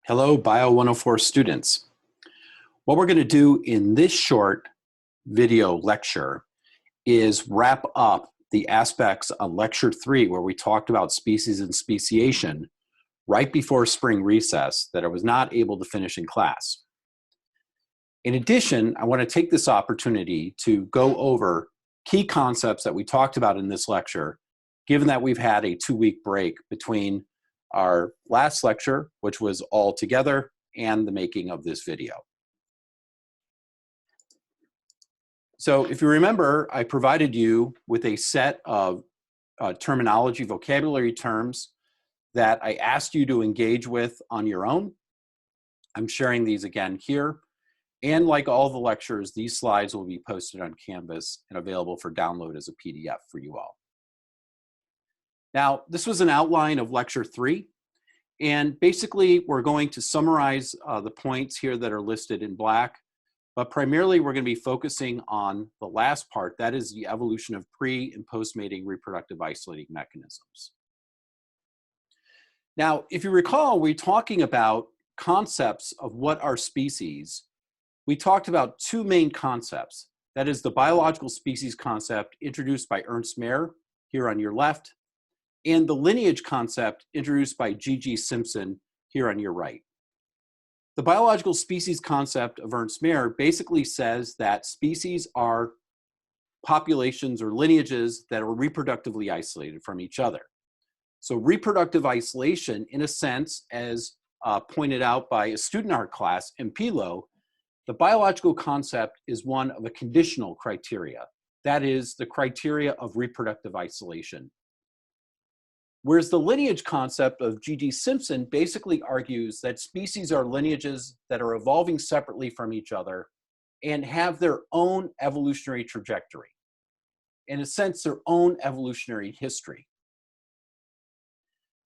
Hello, Bio 104 students. What we're going to do in this short video lecture is wrap up the aspects of lecture 3, where we talked about species and speciation right before spring recess that I was not able to finish in class. In addition, I want to take this opportunity to go over key concepts that we talked about in this lecture, given that we've had a 2-week break between our last lecture, which was all together, and the making of this video. So if you remember, I provided you with a set of terminology, vocabulary terms that I asked you to engage with on your own. I'm sharing these again here. And like all the lectures, these slides will be posted on Canvas and available for download as a PDF for you all. Now, this was an outline of lecture 3. And basically, we're going to summarize the points here that are listed in black. But primarily, we're going to be focusing on the last part. That is the evolution of pre- and post-mating reproductive isolating mechanisms. Now, if you recall, we're talking about concepts of what are species. We talked about 2 main concepts. That is the biological species concept introduced by Ernst Mayr, here on your left, and the lineage concept introduced by G.G. Simpson, here on your right. The biological species concept of Ernst Mayr basically says that species are populations or lineages that are reproductively isolated from each other. So reproductive isolation, in a sense, as pointed out by a student art class in Biolo, the biological concept is one of a conditional criteria. That is the criteria of reproductive isolation. Whereas the lineage concept of G.G. Simpson basically argues that species are lineages that are evolving separately from each other and have their own evolutionary trajectory. In a sense, their own evolutionary history.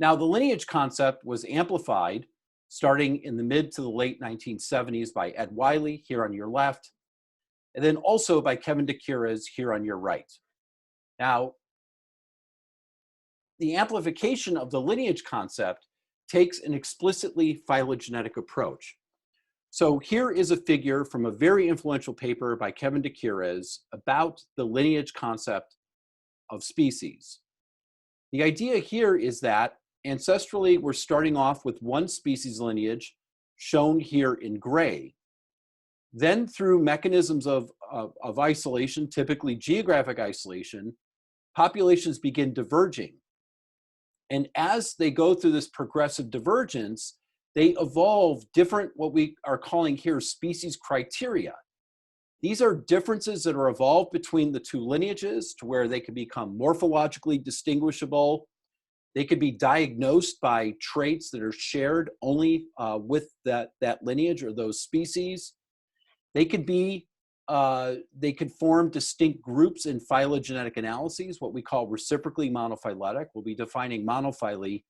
Now, the lineage concept was amplified starting in the mid to the late 1970s by Ed Wiley, here on your left, and then also by Kevin DeCures, here on your right. Now, the amplification of the lineage concept takes an explicitly phylogenetic approach. So here is a figure from a very influential paper by Kevin DeCures about the lineage concept of species. The idea here is that ancestrally, we're starting off with one species lineage, shown here in gray. Then through mechanisms of isolation, typically geographic isolation, populations begin diverging. And as they go through this progressive divergence, they evolve different, what we are calling here, species criteria. These are differences that are evolved between the 2 lineages to where they can become morphologically distinguishable. They could be diagnosed by traits that are shared only with that lineage or those species. They could form distinct groups in phylogenetic analyses, what we call reciprocally monophyletic. We'll be defining monophyly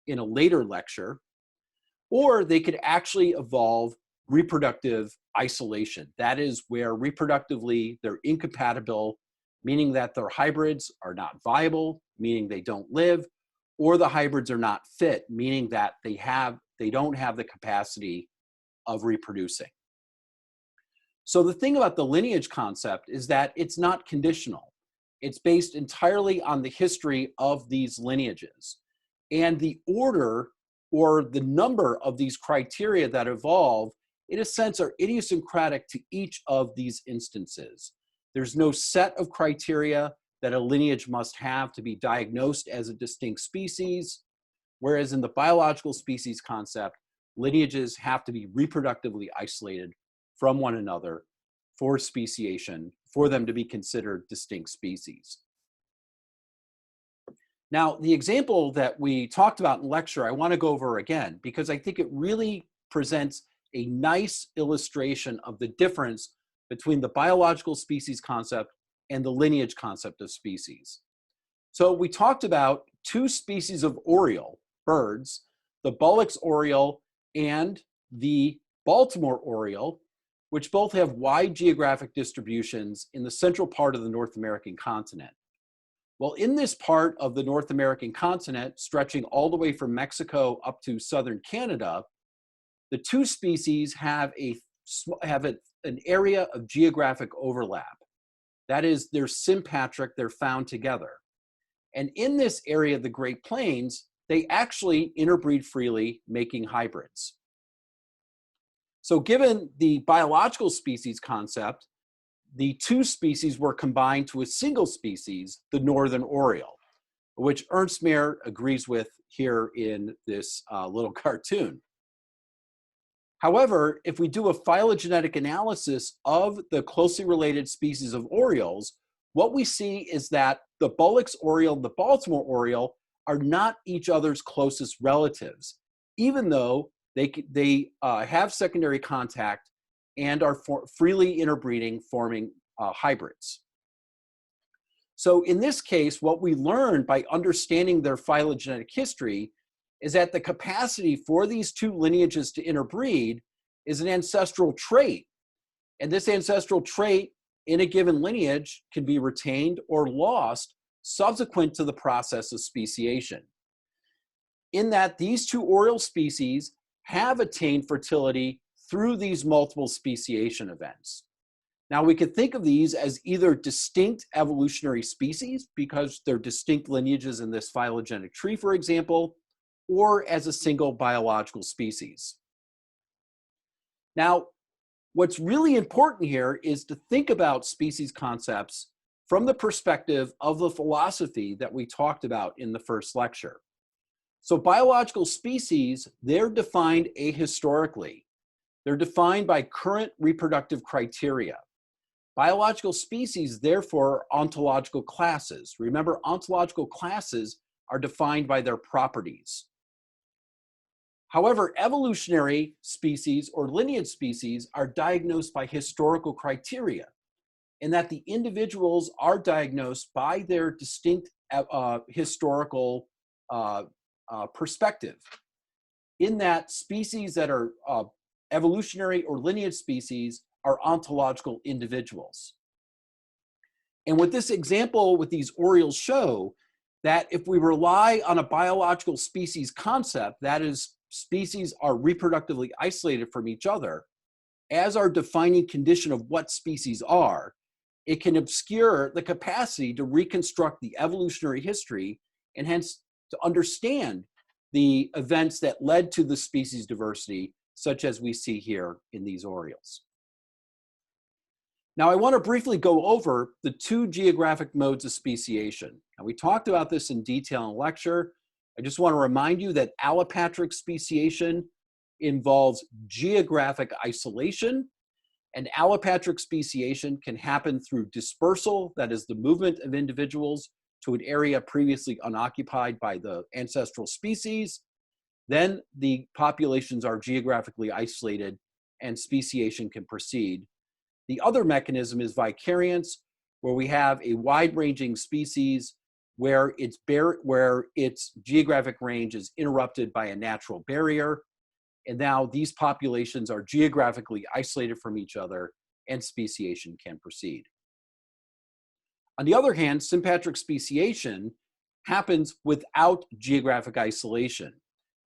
in a later lecture. Or they could actually evolve reproductive isolation. That is where reproductively they're incompatible, meaning that their hybrids are not viable, meaning they don't live, or the hybrids are not fit, meaning that they don't have the capacity of reproducing. So the thing about the lineage concept is that it's not conditional. It's based entirely on the history of these lineages. And the order or the number of these criteria that evolve, in a sense, are idiosyncratic to each of these instances. There's no set of criteria that a lineage must have to be diagnosed as a distinct species, whereas in the biological species concept, lineages have to be reproductively isolated from one another for speciation, for them to be considered distinct species. Now, the example that we talked about in lecture, I want to go over again, because I think it really presents a nice illustration of the difference between the biological species concept and the lineage concept of species. So we talked about 2 species of oriole, birds, the Bullock's oriole and the Baltimore oriole, which both have wide geographic distributions in the central part of the North American continent. Well, in this part of the North American continent, stretching all the way from Mexico up to southern Canada, the two species have an area of geographic overlap. That is, they're sympatric, they're found together. And in this area of the Great Plains, they actually interbreed freely, making hybrids. So given the biological species concept, the two species were combined to a single species, the northern oriole, which Ernst Mayr agrees with here in this little cartoon. However, if we do a phylogenetic analysis of the closely related species of orioles, what we see is that the Bullock's oriole and the Baltimore oriole are not each other's closest relatives, even though they have secondary contact and are freely interbreeding, forming hybrids. So in this case, what we learned by understanding their phylogenetic history is that the capacity for these two lineages to interbreed is an ancestral trait. And this ancestral trait in a given lineage can be retained or lost subsequent to the process of speciation. In that these two oriole species have attained fertility through these multiple speciation events. Now we could think of these as either distinct evolutionary species because they're distinct lineages in this phylogenetic tree, for example, or as a single biological species. Now, what's really important here is to think about species concepts from the perspective of the philosophy that we talked about in the first lecture. So biological species, they're defined ahistorically. They're defined by current reproductive criteria. Biological species, therefore, are ontological classes. Remember, ontological classes are defined by their properties. However, evolutionary species or lineage species are diagnosed by historical criteria, in that the individuals are diagnosed by their distinct historical perspective. In that species that are evolutionary or lineage species are ontological individuals. And what this example with these orioles show, that if we rely on a biological species concept, that is, species are reproductively isolated from each other, as our defining condition of what species are, it can obscure the capacity to reconstruct the evolutionary history and hence to understand the events that led to the species diversity, such as we see here in these orioles. Now, I want to briefly go over the two geographic modes of speciation. Now, we talked about this in detail in lecture. I just want to remind you that allopatric speciation involves geographic isolation, and allopatric speciation can happen through dispersal, that is the movement of individuals to an area previously unoccupied by the ancestral species. Then the populations are geographically isolated and speciation can proceed. The other mechanism is vicariance, where we have a wide-ranging species where its geographic range is interrupted by a natural barrier. And now these populations are geographically isolated from each other and speciation can proceed. On the other hand, sympatric speciation happens without geographic isolation.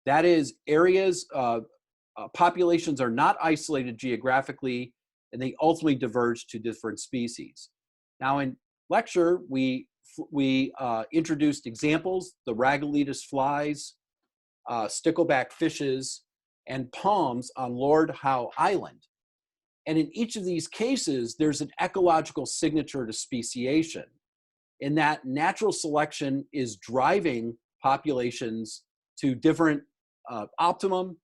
That is, populations are not isolated geographically, and they ultimately diverge to different species. Now in lecture, we introduced examples, the Ragulidus flies, stickleback fishes, and palms on Lord Howe Island. And in each of these cases, there's an ecological signature to speciation, in that natural selection is driving populations to different optimum.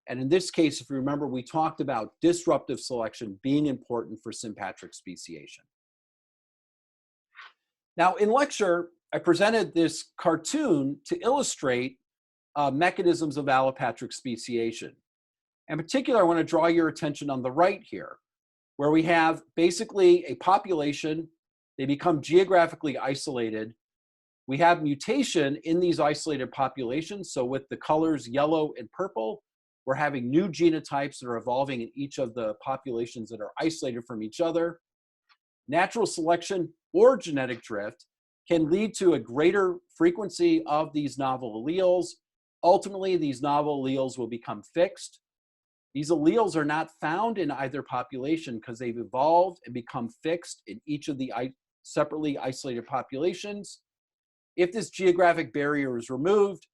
And in this case, if you remember, we talked about disruptive selection being important for sympatric speciation. Now in lecture, I presented this cartoon to illustrate mechanisms of allopatric speciation. In particular, I want to draw your attention on the right here, where we have basically a population, they become geographically isolated. We have mutation in these isolated populations. So with the colors yellow and purple, we're having new genotypes that are evolving in each of the populations that are isolated from each other. Natural selection or genetic drift can lead to a greater frequency of these novel alleles. Ultimately, these novel alleles will become fixed. These alleles are not found in either population because they've evolved and become fixed in each of the separately isolated populations. If this geographic barrier is removed,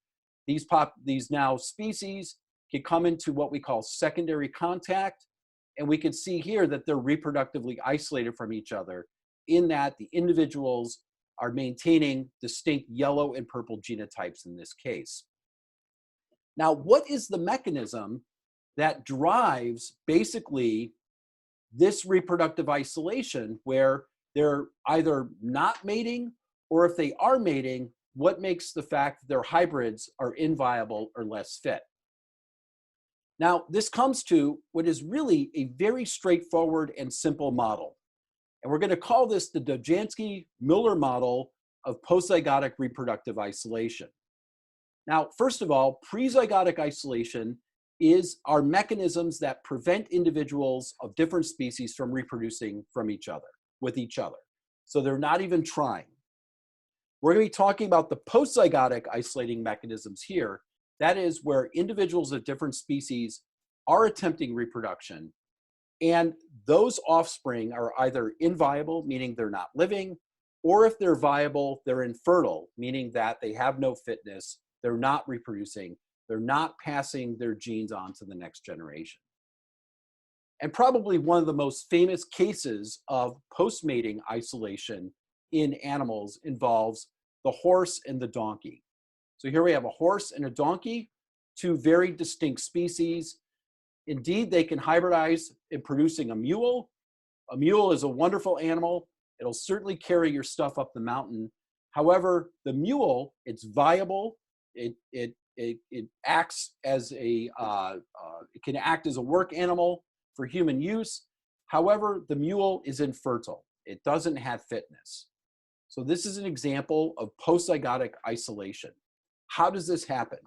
these now species can come into what we call secondary contact, and we can see here that they're reproductively isolated from each other in that the individuals are maintaining distinct yellow and purple genotypes in this case. Now, what is the mechanism that drives basically this reproductive isolation where they're either not mating, or if they are mating, what makes the fact that their hybrids are inviable or less fit? Now, this comes to what is really a very straightforward and simple model. And we're going to call this the Dobzhansky-Muller Model of postzygotic reproductive isolation. Now, first of all, prezygotic isolation are mechanisms that prevent individuals of different species from reproducing from each other, with each other. So they're not even trying. We're going to be talking about the postzygotic isolating mechanisms here. That is where individuals of different species are attempting reproduction, and those offspring are either inviable, meaning they're not living, or if they're viable, they're infertile, meaning that they have no fitness, they're not reproducing, they're not passing their genes on to the next generation. And probably one of the most famous cases of postmating isolation in animals involves the horse and the donkey. So here we have a horse and a donkey, two very distinct species. Indeed, they can hybridize in producing a mule. A mule is a wonderful animal. It'll certainly carry your stuff up the mountain. However, the mule, it's viable. It acts as it can act as a work animal for human use. However, the mule is infertile. It doesn't have fitness. So this is an example of postzygotic isolation. How does this happen?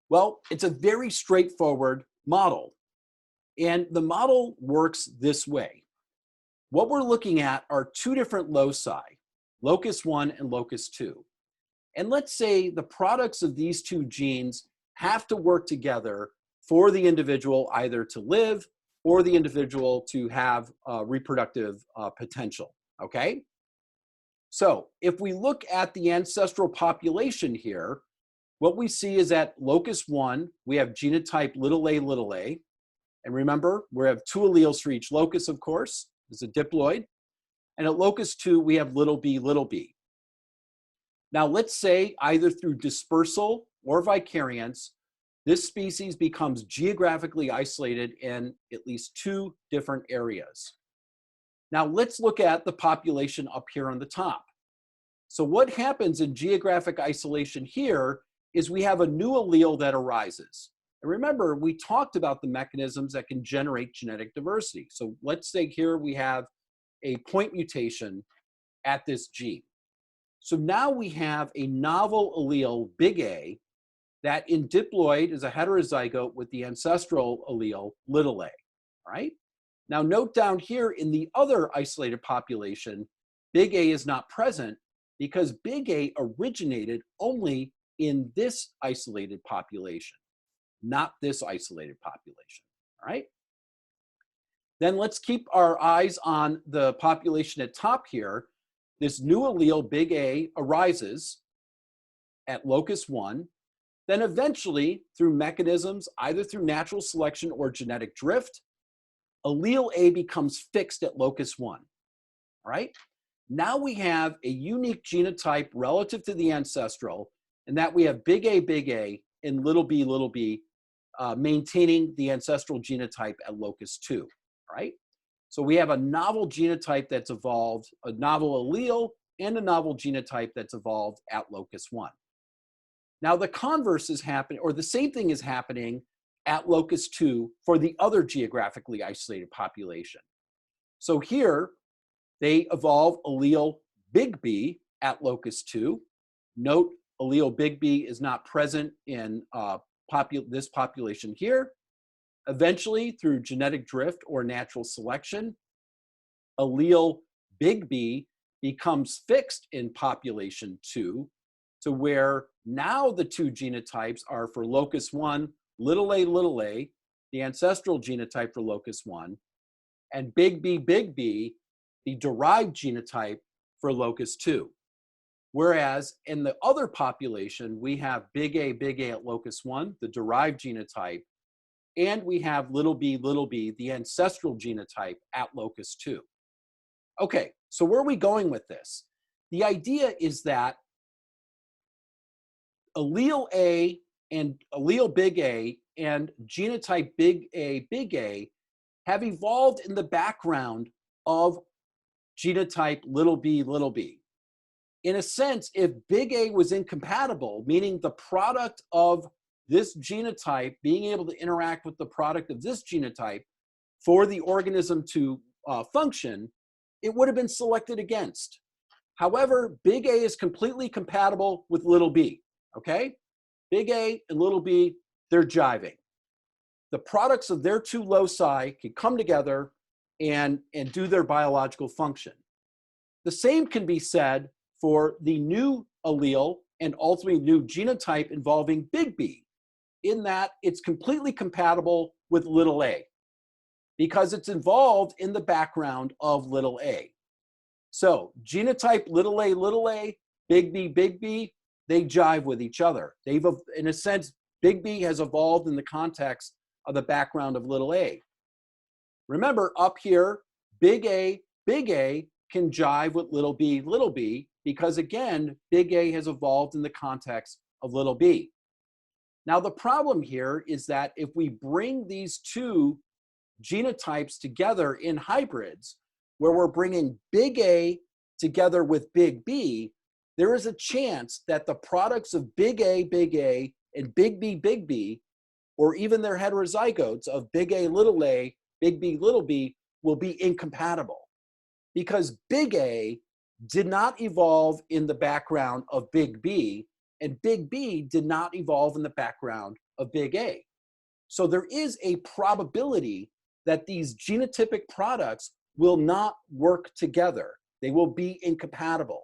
Well, it's a very straightforward model. And the model works this way. What we're looking at are two different loci, locus 1 and locus 2. And let's say the products of these two genes have to work together for the individual either to live or the individual to have reproductive potential, okay? So if we look at the ancestral population here, what we see is at locus 1, we have genotype a. And remember, we have two alleles for each locus, of course. It's a diploid. And at locus 2, we have b. Now, let's say either through dispersal or vicariance, this species becomes geographically isolated in at least two different areas. Now, let's look at the population up here on the top. So what happens in geographic isolation here is we have a new allele that arises. And remember, we talked about the mechanisms that can generate genetic diversity. So let's say here we have a point mutation at this gene. So now we have a novel allele, big A, that in diploid is a heterozygote with the ancestral allele, little a, right? Now note down here in the other isolated population, big A is not present because big A originated only in this isolated population, not this isolated population, all right? Then let's keep our eyes on the population at top here. This new allele, big A, arises at locus 1. Then eventually, through mechanisms, either through natural selection or genetic drift, allele A becomes fixed at locus 1, all right? Now we have a unique genotype relative to the ancestral, and that we have big A, and little b, maintaining the ancestral genotype at locus 2, right? So we have a novel genotype that's evolved, a novel allele, and a novel genotype that's evolved at locus 1. Now the converse is happening, or the same thing is happening at locus 2 for the other geographically isolated population. So here, they evolve allele big B at locus 2. Note, allele big B is not present in this population here. Eventually, through genetic drift or natural selection, allele big B becomes fixed in population 2 to where now the two genotypes are for locus 1, little a, the ancestral genotype for locus 1, and big B, the derived genotype for locus 2. Whereas in the other population, we have big A at locus 1, the derived genotype, and we have little b, the ancestral genotype at locus 2. Okay, so where are we going with this? The idea is that allele A and allele big A and genotype big A have evolved in the background of genotype little b. In a sense, if big A was incompatible, meaning the product of this genotype being able to interact with the product of this genotype for the organism to function, it would have been selected against. However, big A is completely compatible with little b, okay? Big A and little b, they're jiving. The products of their two loci can come together and do their biological function. The same can be said for the new allele and ultimately new genotype involving big B, in that it's completely compatible with little a, because it's involved in the background of little a. So genotype little a, big B, they jive with each other. They've, in a sense, big B has evolved in the context of the background of little a. Remember, up here, big A can jive with little b, because again, big A has evolved in the context of little b. Now, the problem here is that if we bring these two genotypes together in hybrids, where we're bringing big A together with big B, there is a chance that the products of big A, and big B, or even their heterozygotes of big A, big B, will be incompatible. Because big A did not evolve in the background of big B, and big B did not evolve in the background of big A. So there is a probability that these genotypic products will not work together. They will be incompatible.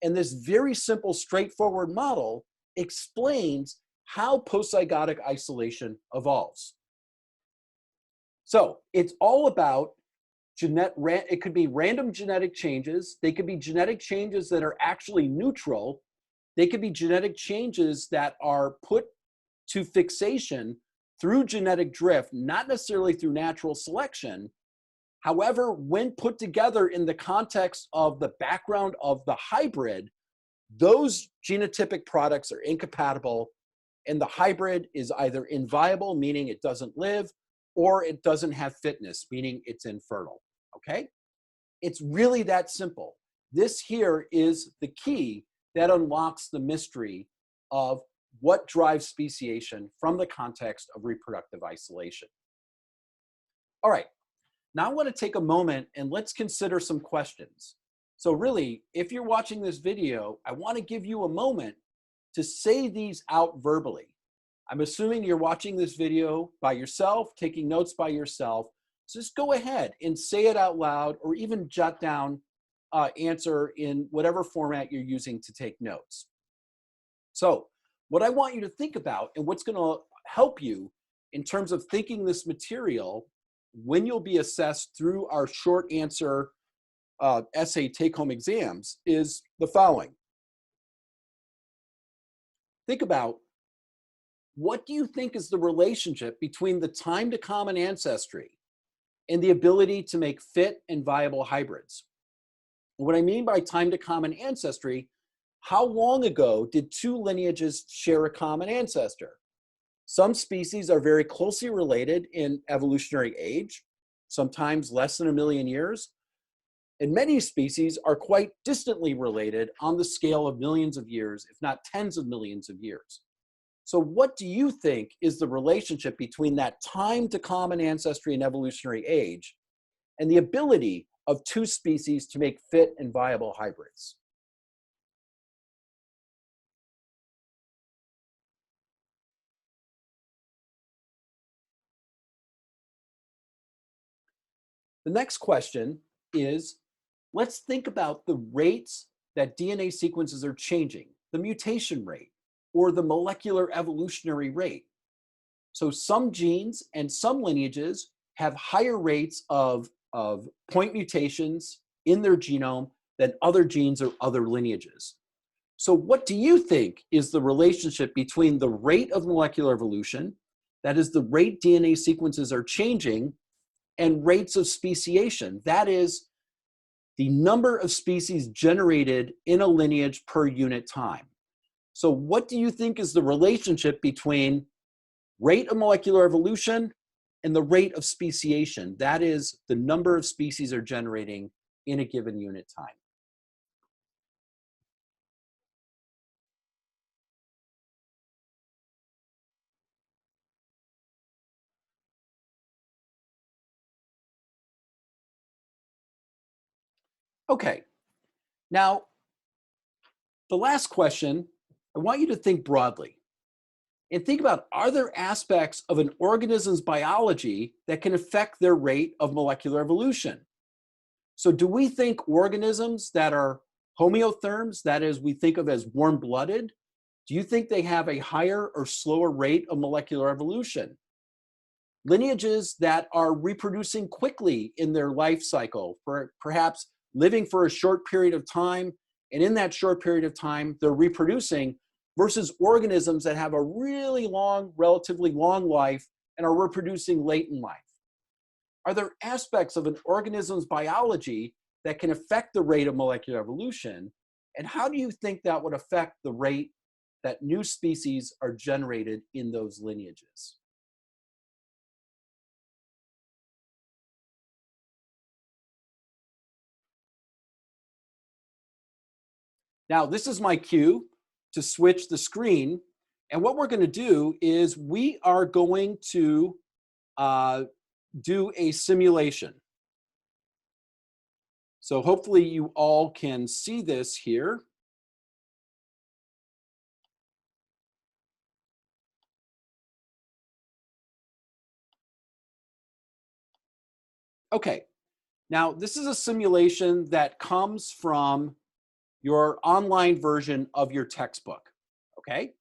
And this very simple, straightforward model explains how postzygotic isolation evolves. So it's all about it could be random genetic changes. They could be genetic changes that are actually neutral. They could be genetic changes that are put to fixation through genetic drift, not necessarily through natural selection. However, when put together in the context of the background of the hybrid, those genotypic products are incompatible, and the hybrid is either inviable, meaning it doesn't live, or it doesn't have fitness, meaning it's infertile, okay? It's really that simple. This here is the key that unlocks the mystery of what drives speciation from the context of reproductive isolation. All right, now I want to take a moment and let's consider some questions. So really, if you're watching this video, I want to give you a moment to say these out verbally. I'm assuming you're watching this video by yourself, taking notes by yourself. So just go ahead and say it out loud, or even jot down answer in whatever format you're using to take notes. So what I want you to think about, and what's going to help you in terms of thinking this material when you'll be assessed through our short answer essay take-home exams, is the following. Think about, what do you think is the relationship between the time to common ancestry and the ability to make fit and viable hybrids? And what I mean by time to common ancestry, how long ago did two lineages share a common ancestor? Some species are very closely related in evolutionary age, sometimes less than 1 million years, and many species are quite distantly related on the scale of millions of years, if not tens of millions of years. So what do you think is the relationship between that time to common ancestry and evolutionary age and the ability of two species to make fit and viable hybrids? The next question is, let's think about the rates that DNA sequences are changing, the mutation rate, or the molecular evolutionary rate. So some genes and some lineages have higher rates of point mutations in their genome than other genes or other lineages. So what do you think is the relationship between the rate of molecular evolution, that is the rate DNA sequences are changing, and rates of speciation, that is the number of species generated in a lineage per unit time? So what do you think is the relationship between rate of molecular evolution and the rate of speciation, that is the number of species are generating in a given unit time? Okay, now the last question, I want you to think broadly and think about, are there aspects of an organism's biology that can affect their rate of molecular evolution? So do we think organisms that are homeotherms, that is, we think of as warm-blooded, do you think they have a higher or slower rate of molecular evolution? Lineages that are reproducing quickly in their life cycle, perhaps living for a short period of time, and in that short period of time, they're reproducing, versus organisms that have a really long, relatively long life and are reproducing late in life. Are there aspects of an organism's biology that can affect the rate of molecular evolution? And how do you think that would affect the rate that new species are generated in those lineages? Now, this is my cue to switch the screen. And what we're going to do is we are going to do a simulation. So hopefully you all can see this here. Okay, now this is a simulation that comes from your online version of your textbook, okay?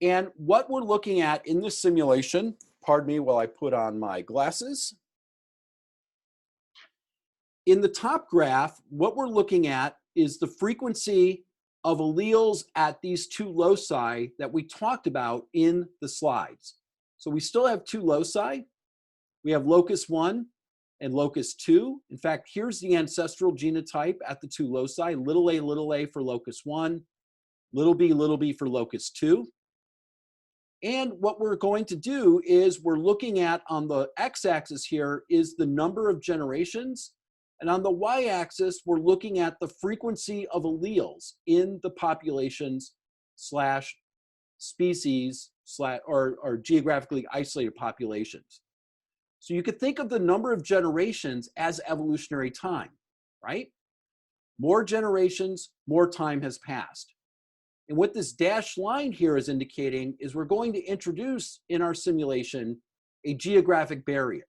And what we're looking at in this simulation, pardon me while I put on my glasses. In the top graph, what we're looking at is the frequency of alleles at these two loci that we talked about in the slides. So we still have two loci. We have locus 1 and locus 2. In fact, here's the ancestral genotype at the two loci, little a for locus 1, little b for locus 2. And what we're going to do is we're looking at, on the x-axis here is the number of generations, and on the y-axis we're looking at the frequency of alleles in the populations slash species slash or geographically isolated populations. So you could think of the number of generations as evolutionary time, right? More generations, more time has passed. And what this dashed line here is indicating is we're going to introduce in our simulation a geographic barrier,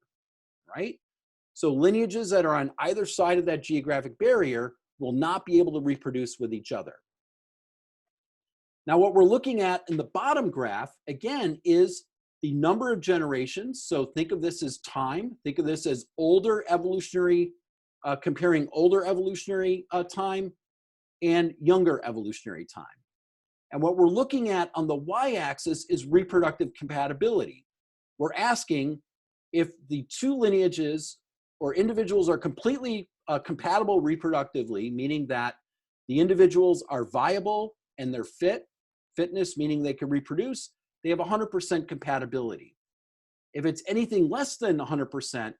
right? So lineages that are on either side of that geographic barrier will not be able to reproduce with each other. Now what we're looking at in the bottom graph, again, is the number of generations. So think of this as time. Think of this as older evolutionary, comparing older evolutionary time and younger evolutionary time. And what we're looking at on the y-axis is reproductive compatibility. We're asking if the two lineages or individuals are completely compatible reproductively, meaning that the individuals are viable and they're fitness meaning they can reproduce, they have 100% compatibility. If it's anything less than 100%,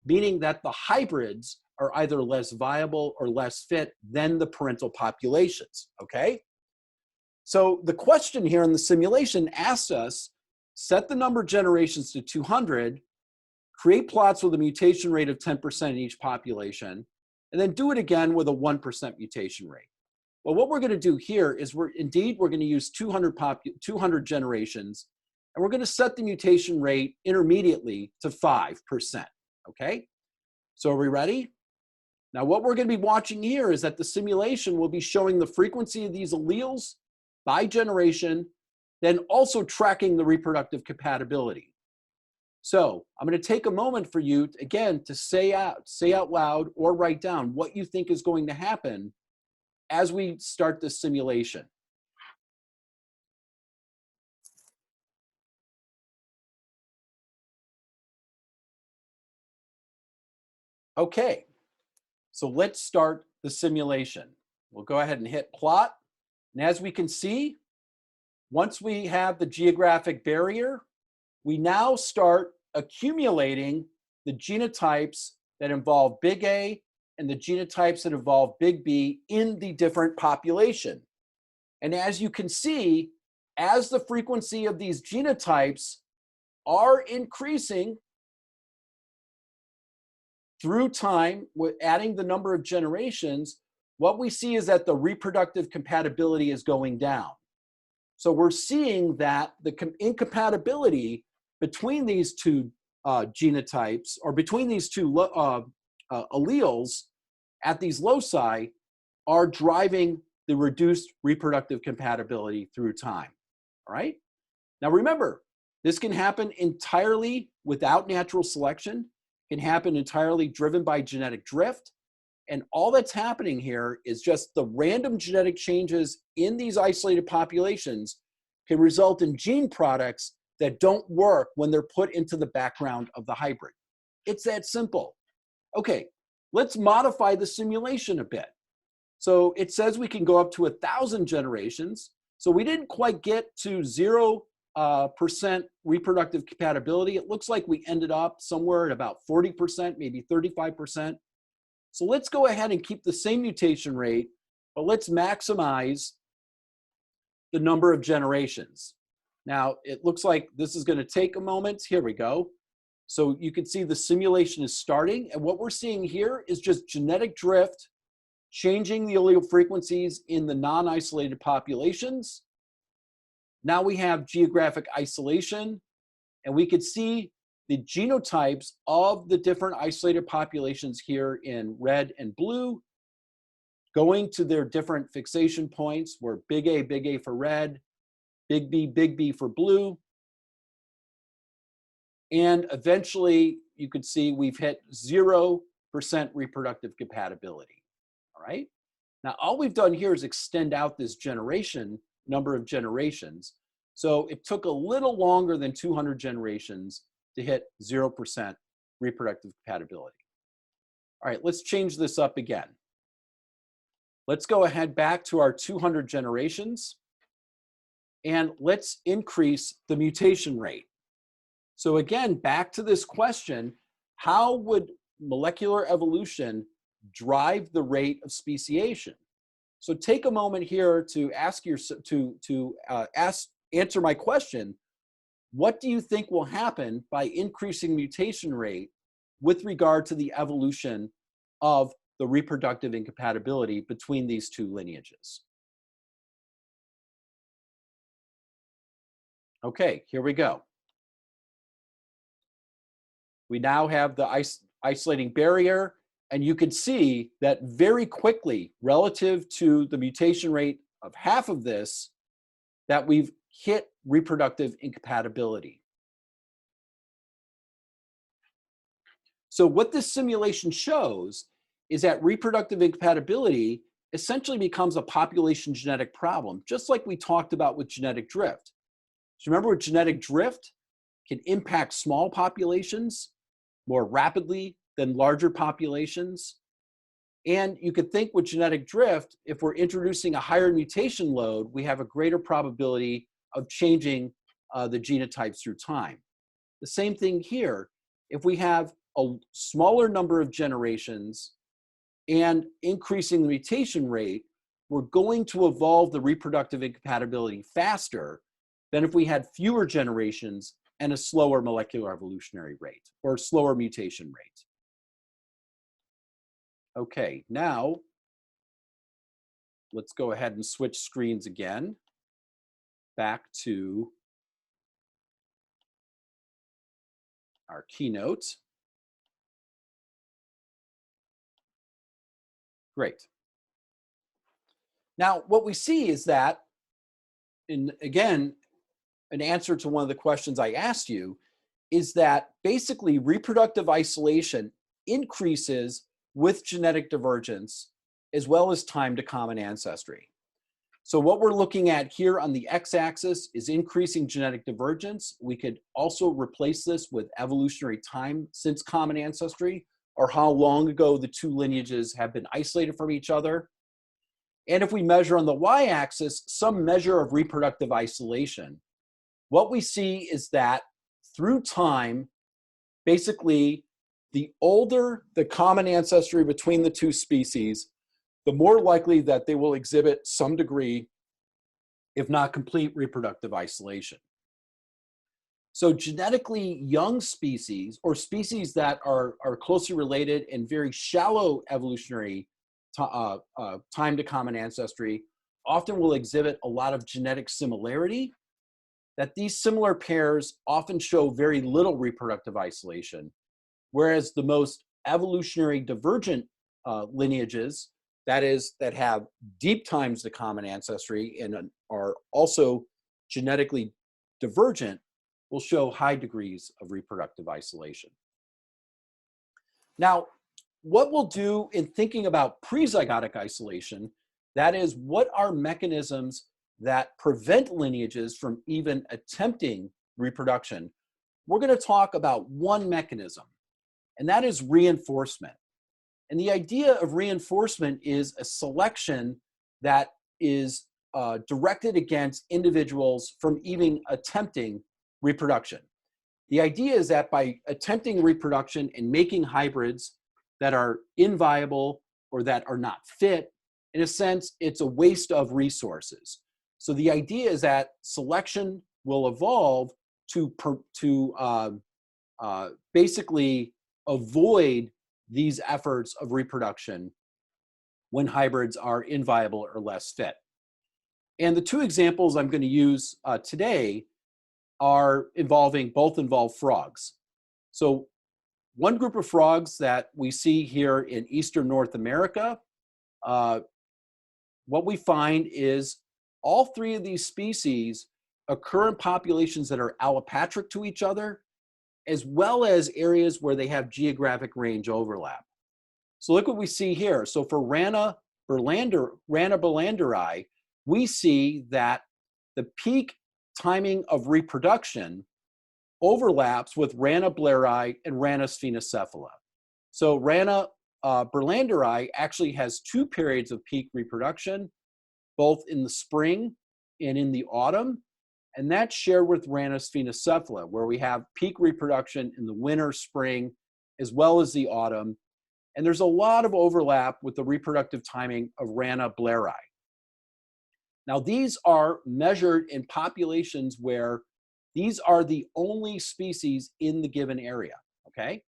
meaning that the hybrids are either less viable or less fit than the parental populations, okay? So the question here in the simulation asks us, set the number of generations to 200, create plots with a mutation rate of 10% in each population, and then do it again with a 1% mutation rate. Well, what we're going to do here is we're going to use 200 generations, and we're going to set the mutation rate intermediately to 5%, okay? So are we ready? Now what we're going to be watching here is that the simulation will be showing the frequency of these alleles by generation, then also tracking the reproductive compatibility. So I'm going to take a moment for you, again, to say out loud or write down what you think is going to happen as we start this simulation. Okay, so let's start the simulation. We'll go ahead and hit plot. And as we can see, once we have the geographic barrier, we now start accumulating the genotypes that involve big A and the genotypes that involve big B in the different population. And as you can see, as the frequency of these genotypes are increasing through time, with adding the number of generations, what we see is that the reproductive compatibility is going down. So we're seeing that the incompatibility between these two genotypes, or between these two alleles at these loci, are driving the reduced reproductive compatibility through time. All right? Now remember, this can happen entirely without natural selection, can happen entirely driven by genetic drift, and all that's happening here is just the random genetic changes in these isolated populations can result in gene products that don't work when they're put into the background of the hybrid. It's that simple. Okay, let's modify the simulation a bit. So it says we can go up to 1,000 generations. So we didn't quite get to 0% reproductive compatibility. It looks like we ended up somewhere at about 40%, maybe 35%. So let's go ahead and keep the same mutation rate, but let's maximize the number of generations. Now, it looks like this is going to take a moment. Here we go. So you can see the simulation is starting, and what we're seeing here is just genetic drift, changing the allele frequencies in the non-isolated populations. Now we have geographic isolation, and we could see the genotypes of the different isolated populations here in red and blue, going to their different fixation points, where big A for red, big B for blue. And eventually, you could see we've hit 0% reproductive compatibility. All right? Now, all we've done here is extend out this number of generations. So it took a little longer than 200 generations to hit 0% reproductive compatibility. All right, let's change this up again. Let's go ahead back to our 200 generations, and let's increase the mutation rate. So again, back to this question, how would molecular evolution drive the rate of speciation? So take a moment here to ask answer my question. What do you think will happen by increasing mutation rate with regard to the evolution of the reproductive incompatibility between these two lineages? Okay, here we go. We now have the isolating barrier, and you can see that very quickly, relative to the mutation rate of half of this, that we've hit reproductive incompatibility. So what this simulation shows is that reproductive incompatibility essentially becomes a population genetic problem, just like we talked about with genetic drift. So remember, with genetic drift can impact small populations more rapidly than larger populations. And you could think with genetic drift, if we're introducing a higher mutation load, we have a greater probability of changing the genotypes through time. The same thing here. If we have a smaller number of generations and increasing the mutation rate, we're going to evolve the reproductive incompatibility faster than if we had fewer generations and a slower molecular evolutionary rate, or slower mutation rate. Okay, now let's go ahead and switch screens again, back to our keynote. Great. Now, what we see is that, again, an answer to one of the questions I asked you, is that basically reproductive isolation increases with genetic divergence as well as time to common ancestry. So what we're looking at here on the x-axis is increasing genetic divergence. We could also replace this with evolutionary time since common ancestry, or how long ago the two lineages have been isolated from each other. And if we measure on the y-axis some measure of reproductive isolation, what we see is that through time, basically, the older the common ancestry between the two species, the more likely that they will exhibit some degree, if not complete, reproductive isolation. So genetically young species, or species that are closely related in very shallow evolutionary time to common ancestry, often will exhibit a lot of genetic similarity, that these similar pairs often show very little reproductive isolation, whereas the most evolutionary divergent lineages, that is, that have deep times to common ancestry and are also genetically divergent, will show high degrees of reproductive isolation. Now, what we'll do in thinking about prezygotic isolation, that is, what are mechanisms that prevent lineages from even attempting reproduction, we're going to talk about one mechanism, and that is reinforcement. And the idea of reinforcement is a selection that is directed against individuals from even attempting reproduction. The idea is that by attempting reproduction and making hybrids that are inviable or that are not fit, in a sense, it's a waste of resources. So the idea is that selection will evolve to basically avoid these efforts of reproduction when hybrids are inviable or less fit. And the two examples I'm going to use today are both involve frogs. So one group of frogs that we see here in Eastern North America, what we find is all three of these species occur in populations that are allopatric to each other, as well as areas where they have geographic range overlap. So look what we see here. So for Rana berlanderi, we see that the peak timing of reproduction overlaps with Rana blairi and Rana sphenocephala. So Rana berlanderi actually has two periods of peak reproduction, both in the spring and in the autumn, and that's shared with Rana sphenocephala, where we have peak reproduction in the winter, spring, as well as the autumn. And there's a lot of overlap with the reproductive timing of Rana blairi. Now, these are measured in populations where these are the only species in the given area, okay?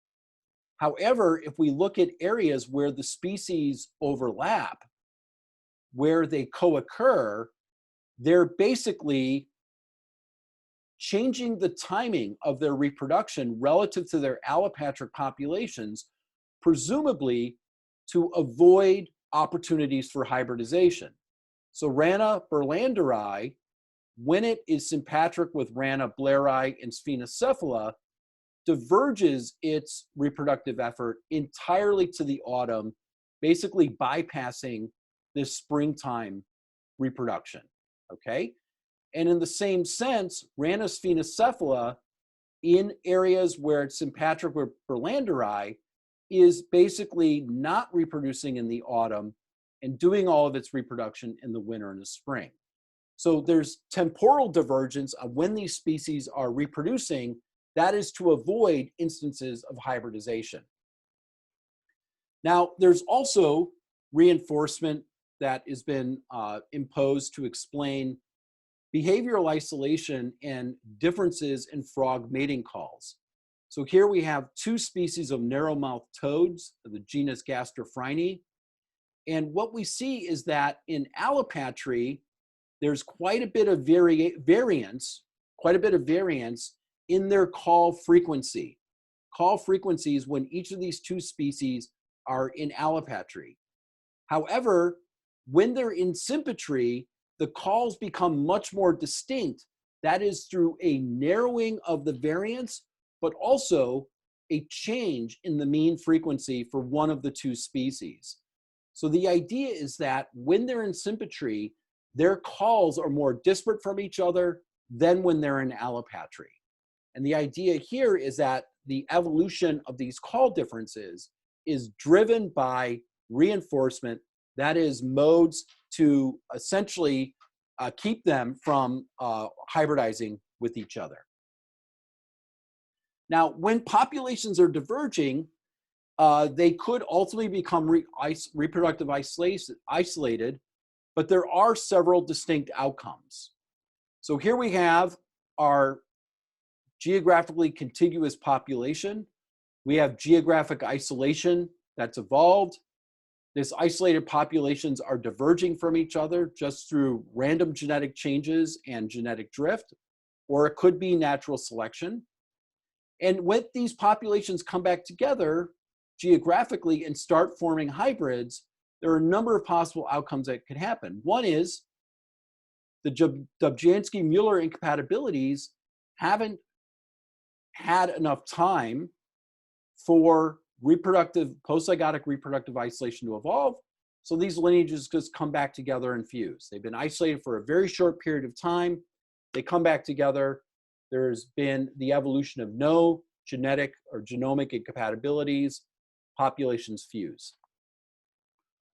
However, if we look at areas where the species overlap, where they co-occur, they're basically changing the timing of their reproduction relative to their allopatric populations, presumably to avoid opportunities for hybridization. So Rana berlanderi, when it is sympatric with Rana blairi and sphenocephala, diverges its reproductive effort entirely to the autumn, basically bypassing this springtime reproduction, okay? And in the same sense, Rana sphenocephala, in areas where it's sympatric with berlanderi, is basically not reproducing in the autumn and doing all of its reproduction in the winter and the spring. So there's temporal divergence of when these species are reproducing. That is to avoid instances of hybridization. Now, there's also reinforcement that has been imposed to explain behavioral isolation and differences in frog mating calls. So here we have two species of narrow-mouthed toads of the genus Gastrophryne. And what we see is that in allopatry, there's quite a bit of variance in their call frequency. Call frequencies when each of these two species are in allopatry. However, when they're in sympatry, the calls become much more distinct. That is through a narrowing of the variance but also a change in the mean frequency for one of the two species. So the idea is that when they're in sympatry, their calls are more disparate from each other than when they're in allopatry. And the idea here is that the evolution of these call differences is driven by reinforcement, that is, modes to essentially keep them from hybridizing with each other. Now, when populations are diverging, they could ultimately become reproductive isolated, but there are several distinct outcomes. So here we have our geographically contiguous population. We have geographic isolation that's evolved. These isolated populations are diverging from each other just through random genetic changes and genetic drift, or it could be natural selection. And when these populations come back together geographically and start forming hybrids, there are a number of possible outcomes that could happen. One is the Dobzhansky-Muller incompatibilities haven't had enough time for postzygotic reproductive isolation to evolve, so these lineages just come back together and fuse. They've been isolated for a very short period of time. They come back together. There's been the evolution of no genetic or genomic incompatibilities. Populations fuse.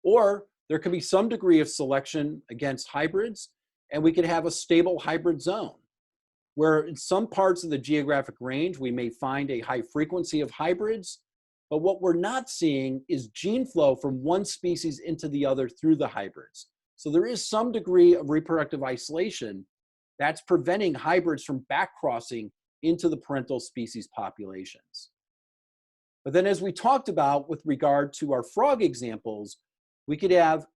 Or there could be some degree of selection against hybrids, and we could have a stable hybrid zone, where in some parts of the geographic range, we may find a high frequency of hybrids, but what we're not seeing is gene flow from one species into the other through the hybrids. So there is some degree of reproductive isolation that's preventing hybrids from back-crossing into the parental species populations. But then, as we talked about with regard to our frog examples, we could have,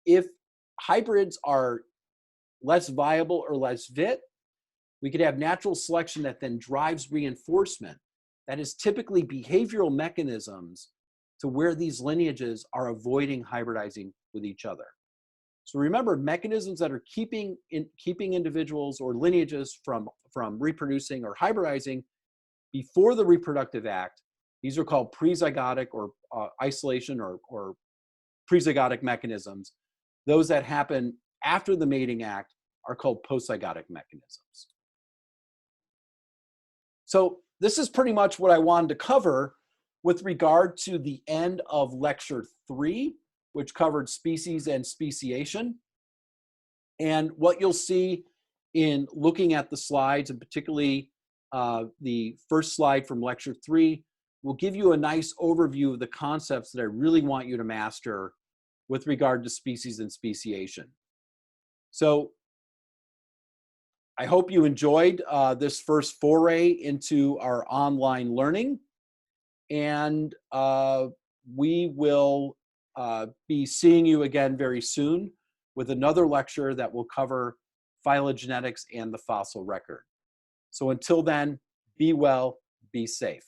if hybrids are less viable or less fit, we could have natural selection that then drives reinforcement. That is typically behavioral mechanisms to where these lineages are avoiding hybridizing with each other. So remember, mechanisms that are keeping individuals or lineages from reproducing or hybridizing before the reproductive act, these are called prezygotic or isolation or prezygotic mechanisms. Those that happen after the mating act are called postzygotic mechanisms. So this is pretty much what I wanted to cover with regard to the end of lecture 3, which covered species and speciation. And what you'll see in looking at the slides, and particularly the first slide from lecture 3, will give you a nice overview of the concepts that I really want you to master with regard to species and speciation. So I hope you enjoyed this first foray into our online learning, and we will be seeing you again very soon with another lecture that will cover phylogenetics and the fossil record. So until then, be well, be safe.